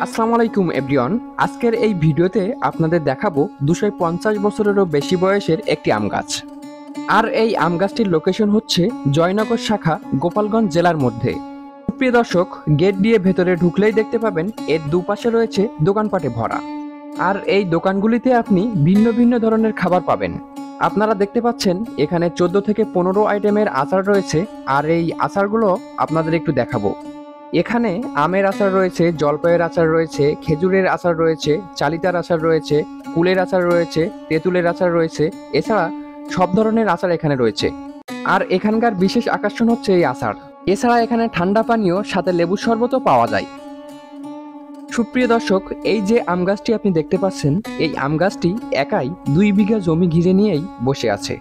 আসসালামু আলাইকুম এভরিওয়ান। আজকের এই ভিডিওতে আপনাদের দেখাবো 250 বছরেরও বেশি বয়সের একটি আম গাছ। আর এই আম গাছটির লোকেশন হচ্ছে জয়নগর শাখা, গোপালগঞ্জ জেলার মধ্যে। প্রিয় দর্শক, গেট দিয়ে ভেতরে ঢুকলেই দেখতে পাবেন এর দুপাশে রয়েছে দোকানপাটে ভরা। আর এই দোকানগুলিতে আপনি ভিন্ন ভিন্ন ধরনের খাবার পাবেন। আপনারা দেখতে পাচ্ছেন এখানে 14 থেকে 15 আইটেমের আচার রয়েছে। আর এই আচারগুলো আপনাদের একটু দেখাবো। এখানে আমের আচার রয়েছে, জলপাইয়ের আচার রয়েছে, খেজুরের আচার রয়েছে, চালিতার আচার রয়েছে, কুলের আচার রয়েছে, তেঁতুলের আচার রয়েছে। এছাড়া সব ধরনের আচার এখানে রয়েছে। আর এখানকার বিশেষ আকর্ষণ হচ্ছে এই আচার। এছাড়া এখানে ঠান্ডা পানীয় সাথে লেবুর শরবতও পাওয়া যায়। সুপ্রিয় দর্শক, এই যে আম গাছটি আপনি দেখতে পাচ্ছেন, এই আম গাছটি একাই 2 বিঘা জমি ঘিরে নিয়েই বসে আছে।